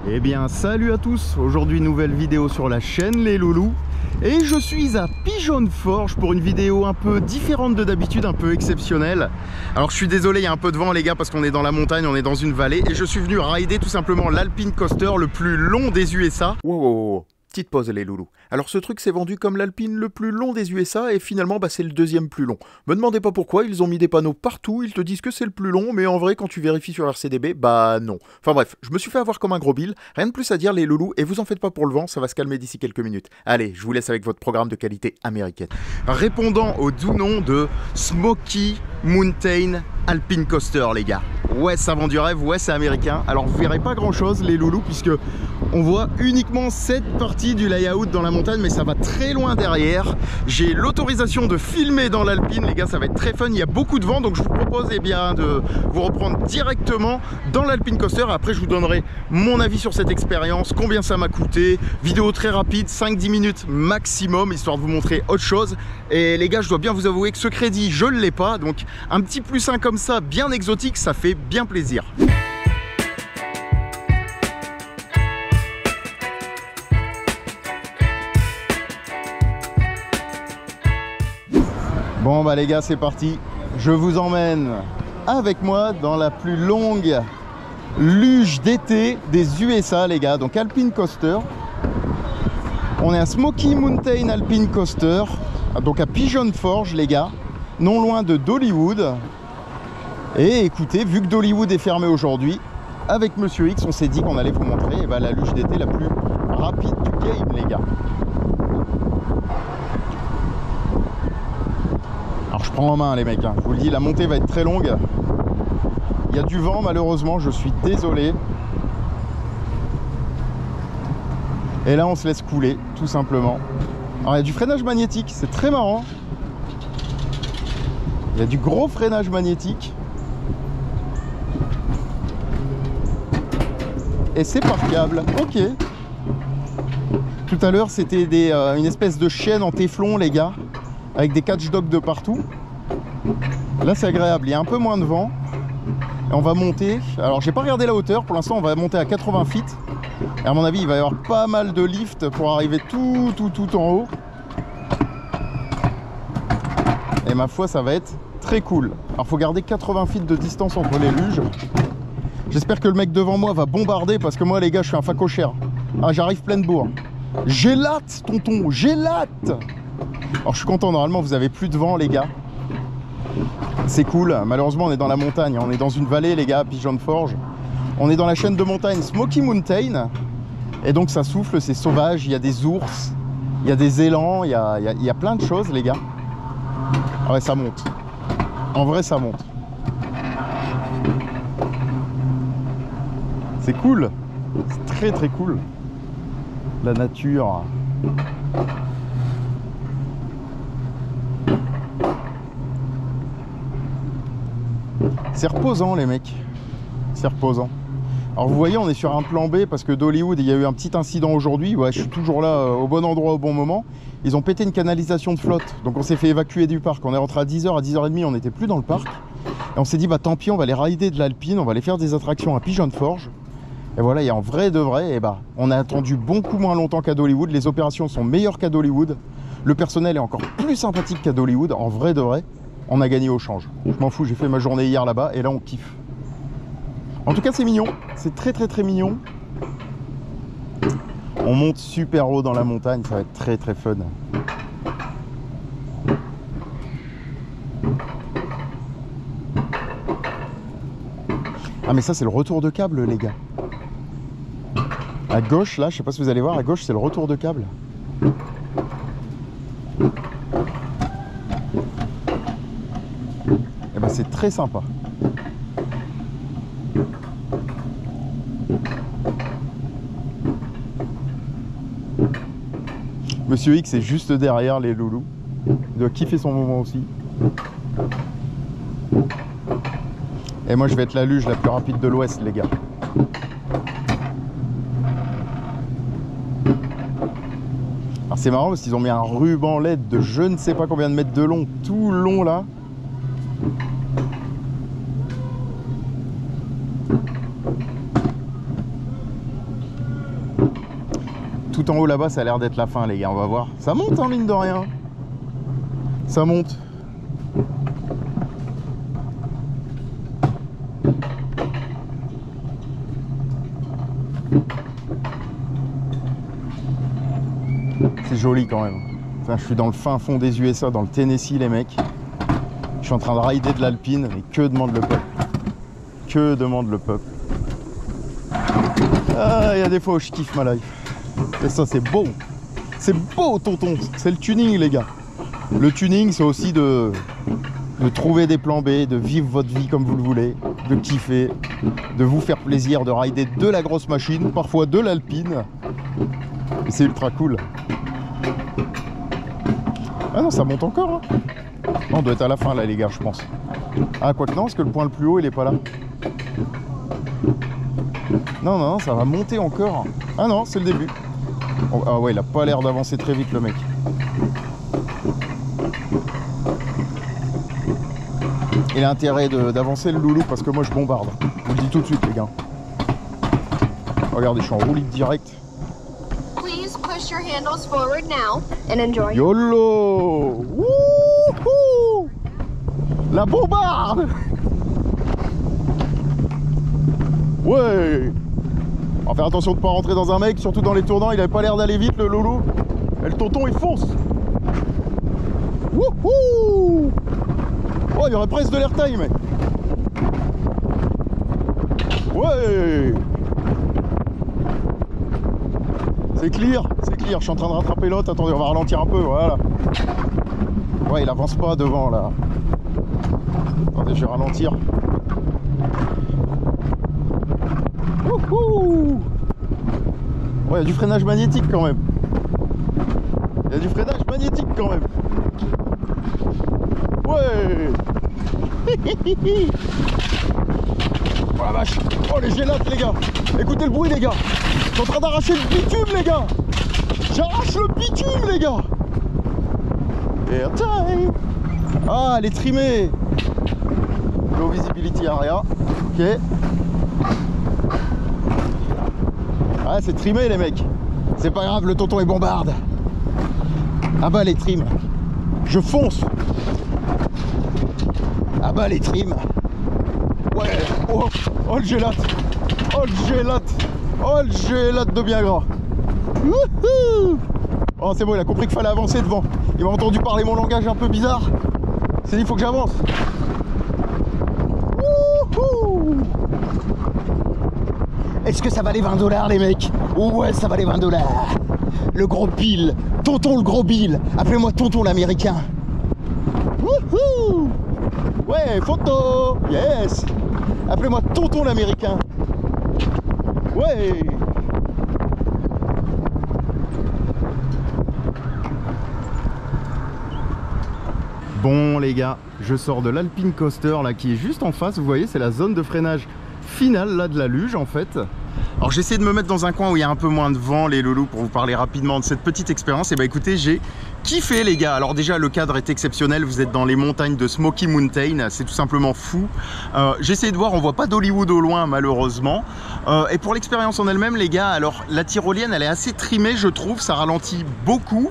Eh bien salut à tous, aujourd'hui nouvelle vidéo sur la chaîne les loulous. Et je suis à Pigeon Forge pour une vidéo un peu différente de d'habitude, un peu exceptionnelle. Alors je suis désolé, il y a un peu de vent les gars parce qu'on est dans la montagne, on est dans une vallée. Et je suis venu rider tout simplement l'Alpine Coaster le plus long des USA. Wow. Petite pause les loulous. Alors ce truc s'est vendu comme l'Alpine le plus long des USA et finalement c'est le deuxième plus long. Me demandez pas pourquoi, ils ont mis des panneaux partout, ils te disent que c'est le plus long, mais en vrai quand tu vérifies sur RCDB, non. Enfin bref, je me suis fait avoir comme un gros bill, rien de plus à dire les loulous, et vous en faites pas pour le vent, ça va se calmer d'ici quelques minutes. Allez, je vous laisse avec votre programme de qualité américaine. Répondant au doux nom de Smoky Mountain Alpine Coaster les gars. Ouais, ça vend du rêve, ouais c'est américain. Alors vous verrez pas grand chose les loulous puisque on voit uniquement cette partie du layout dans la montagne, mais ça va très loin derrière. J'ai l'autorisation de filmer dans l'Alpine les gars, ça va être très fun, il y a beaucoup de vent, donc je vous propose de vous reprendre directement dans l'Alpine Coaster. Après je vous donnerai mon avis sur cette expérience, combien ça m'a coûté, vidéo très rapide, 5-10 minutes maximum, histoire de vous montrer autre chose. Et les gars, je dois bien vous avouer que ce crédit je ne l'ai pas, donc un petit +1 comme ça, bien exotique, ça fait bien plaisir. Bon les gars, c'est parti, je vous emmène avec moi dans la plus longue luge d'été des USA les gars, donc Alpine Coaster. On est à Smoky Mountain Alpine Coaster, donc à Pigeon Forge les gars, non loin de Dollywood. Et écoutez, vu que Dollywood est fermé aujourd'hui, avec Monsieur X, on s'est dit qu'on allait vous montrer la luge d'été la plus rapide du game les gars. Alors je prends en main les mecs, hein. Je vous le dis, la montée va être très longue. Il y a du vent malheureusement, je suis désolé. Et là on se laisse couler, tout simplement. Alors il y a du freinage magnétique, c'est très marrant. Il y a du gros freinage magnétique. Et c'est par câble, ok. Tout à l'heure c'était une espèce de chaîne en téflon les gars, avec des catch dogs de partout. Là c'est agréable, il y a un peu moins de vent. Et on va monter, alors j'ai pas regardé la hauteur, pour l'instant on va monter à 80 feet. Et à mon avis il va y avoir pas mal de lift pour arriver tout en haut. Et ma foi ça va être très cool. Alors faut garder 80 feet de distance entre les luges. J'espère que le mec devant moi va bombarder parce que moi les gars je suis un facochère. Ah j'arrive pleine bourre. J'ai l'hâte tonton, j'ai l'hâte. Alors je suis content, normalement vous avez plus de vent les gars. C'est cool, malheureusement on est dans la montagne, on est dans une vallée les gars, à Pigeon Forge. On est dans la chaîne de montagne Smoky Mountain. Et donc ça souffle, c'est sauvage, il y a des ours, il y a des élans, il y a plein de choses les gars. Ah ouais ça monte, en vrai ça monte. C'est cool, c'est très cool. La nature. C'est reposant les mecs, c'est reposant. Alors vous voyez on est sur un plan B parce que Dollywood il y a eu un petit incident aujourd'hui. Ouais, je suis toujours là au bon endroit au bon moment. Ils ont pété une canalisation de flotte, donc on s'est fait évacuer du parc. On est rentré à 10h, à 10h30 on n'était plus dans le parc. Et on s'est dit tant pis, on va aller rider de l'Alpine, on va aller faire des attractions à Pigeon Forge. Et voilà, et en vrai de vrai, on a attendu beaucoup moins longtemps qu'à Dollywood. Les opérations sont meilleures qu'à Dollywood. Le personnel est encore plus sympathique qu'à Dollywood. En vrai de vrai, on a gagné au change. Je m'en fous, j'ai fait ma journée hier là-bas et là on kiffe. En tout cas c'est mignon, c'est très mignon. On monte super haut dans la montagne, ça va être très fun. Ah mais ça c'est le retour de câble les gars. À gauche là, je sais pas si vous allez voir, à gauche c'est le retour de câble. Et c'est très sympa. Monsieur X est juste derrière les loulous. Il doit kiffer son moment aussi. Et moi je vais être la luge la plus rapide de l'Ouest les gars. Alors c'est marrant parce qu'ils ont mis un ruban LED de je ne sais pas combien de mètres de long, tout le long là. tout en haut là-bas, ça a l'air d'être la fin, les gars, on va voir. Ça monte, hein, mine de rien. Ça monte. C'est joli quand même. Enfin, je suis dans le fin fond des USA, dans le Tennessee, les mecs. Je suis en train de rider de l'Alpine, et que demande le peuple? Que demande le peuple? Ah, il y a des fois où je kiffe ma life. Et ça, c'est beau. C'est beau, tonton. C'est le tuning, les gars. Le tuning, c'est aussi de trouver des plans B, de vivre votre vie comme vous le voulez, de kiffer, de vous faire plaisir, de rider de la grosse machine, parfois de l'Alpine. Et c'est ultra cool. Ah non, ça monte encore, hein. Non, on doit être à la fin, là, les gars, je pense. Ah, quoique non, parce que le point le plus haut, il est pas là. Non, non, non, ça va monter encore. Ah non, c'est le début. Oh, ah ouais, il a pas l'air d'avancer très vite, le mec. Il a intérêt d'avancer le loulou, parce que moi, je bombarde. Je vous le dis tout de suite, les gars. Regardez, je suis en roue libre direct. Please push your handles forward now and enjoy. YOLO! Wouhou! La bombarde! Ouais! On va faire attention de ne pas rentrer dans un mec, surtout dans les tournants, il avait pas l'air d'aller vite, le loulou. Et le tonton, il fonce! Wouhou! Oh, il y aurait presque de l'airtime, mec! Ouais! C'est clear, je suis en train de rattraper l'autre. Attendez, on va ralentir un peu, voilà. Ouais, il avance pas devant là. Attendez, je vais ralentir. Wouhou! Ouais, il y a du freinage magnétique quand même. Il y a du freinage magnétique quand même. Ouais! Oh la vache! Oh les gélates, les gars! Écoutez le bruit, les gars! Je suis en train d'arracher le bitume, les gars! J'arrache le bitume, les gars! Airtime! Ah, elle est trimée! Low visibility area. Ok. Ah, c'est trimé, les mecs! C'est pas grave, le tonton est bombarde! Ah bah, les trims! Je fonce! Ah bah, les trims! Ouais! Oh! Oh, le gélate! Oh, le gélate! Oh, le gélate de bien gras! Wouhou! Oh, c'est bon, il a compris qu'il fallait avancer devant. Il m'a entendu parler mon langage un peu bizarre. Il s'est dit, il faut que j'avance. Est-ce que ça valait 20 $, les mecs? Ouais, ça valait 20 $. Le gros Bill. Tonton le gros Bill. Appelez-moi tonton l'américain. Wouhou! Ouais, photo! Yes! Appelez-moi tonton l'américain. Ouais! Bon les gars, je sors de l'Alpine Coaster là qui est juste en face, vous voyez, c'est la zone de freinage finale là de la luge en fait. Alors j'essaie de me mettre dans un coin où il y a un peu moins de vent, les loulous, pour vous parler rapidement de cette petite expérience. Et bah écoutez, j'ai kiffé les gars. Alors déjà le cadre est exceptionnel, vous êtes dans les montagnes de Smoky Mountain, c'est tout simplement fou. J'ai essayé de voir, on voit pas d'Hollywood au loin malheureusement. Et pour l'expérience en elle-même les gars, alors la tyrolienne elle est assez trimée je trouve, ça ralentit beaucoup.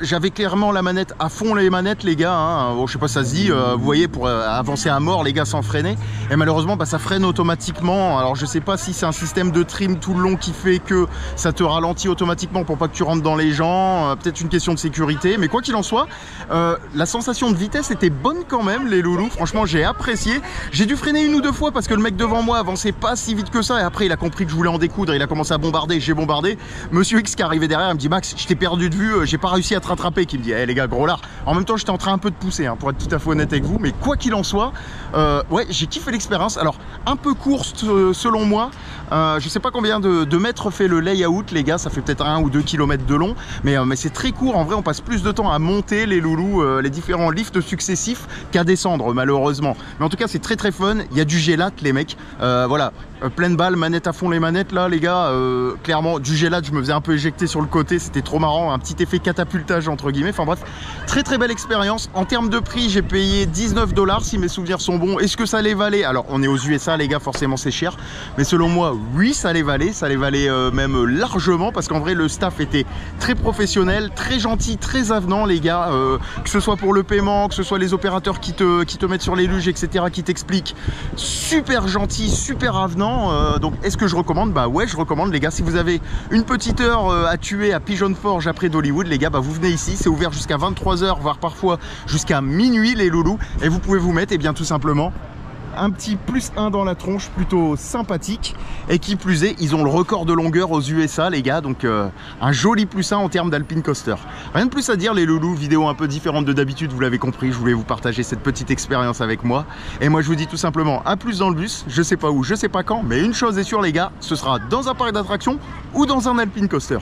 J'avais clairement la manette à fond, les manettes les gars, hein. Bon, je sais pas ça se dit, vous voyez, pour avancer à mort les gars sans freiner. Et malheureusement bah, ça freine automatiquement. Alors je sais pas si c'est un système de trim tout le long qui fait que ça te ralentit automatiquement pour pas que tu rentres dans les gens, peut-être une question de sécurité, mais quoi qu'il en soit, la sensation de vitesse était bonne quand même les loulous, franchement j'ai apprécié. J'ai dû freiner une ou deux fois parce que le mec devant moi avançait pas si vite que ça et après il a compris que je voulais en découdre, il a commencé à bombarder, j'ai bombardé. Monsieur X qui est arrivé derrière il me dit Max, je t'ai perdu de vue, j'ai pas réussi à te rattraper, qui me dit hey, les gars gros lard. En même temps j'étais en train un peu de pousser hein, pour être tout à fait honnête avec vous, mais quoi qu'il en soit, ouais j'ai kiffé l'expérience. Alors un peu course selon moi, je sais pas combien de mètres fait le layout les gars, ça fait peut-être 1 ou 2 km de long, mais c'est très court en vrai. on passe plus de temps à monter les loulous, les différents lifts successifs qu'à descendre malheureusement. Mais en tout cas c'est très fun, il y a du gélate les mecs, voilà, pleine balle, manette à fond les manettes là les gars, clairement du gélate, je me faisais un peu éjecter sur le côté, c'était trop marrant, un petit effet catapultage entre guillemets, enfin bref, très belle expérience. En termes de prix, j'ai payé 19 $ si mes souvenirs sont bons. Est-ce que ça les valait? Alors on est aux USA les gars, forcément c'est cher, mais selon moi oui ça les valait, même largement, parce qu'en vrai le staff était très professionnel, très gentil, très avenant les gars, que ce soit pour le paiement, que ce soit les opérateurs qui te mettent sur les luges etc, qui t'expliquent, super gentil, super avenant, donc est-ce que je recommande? Bah ouais, je recommande les gars. Si vous avez une petite heure à tuer à Pigeon Forge après d'Hollywood les gars, bah vous venez ici, c'est ouvert jusqu'à 23 h, voire parfois jusqu'à minuit les loulous, et vous pouvez vous mettre et bien tout simplement un petit +1 dans la tronche plutôt sympathique, et qui plus est ils ont le record de longueur aux USA les gars, donc un joli +1 en termes d'Alpine Coaster. Rien de plus à dire les loulous, vidéo un peu différente de d'habitude, vous l'avez compris, je voulais vous partager cette petite expérience avec moi, et moi je vous dis tout simplement à plus dans le bus, je sais pas où, je sais pas quand, mais une chose est sûre les gars, ce sera dans un parc d'attractions ou dans un Alpine Coaster.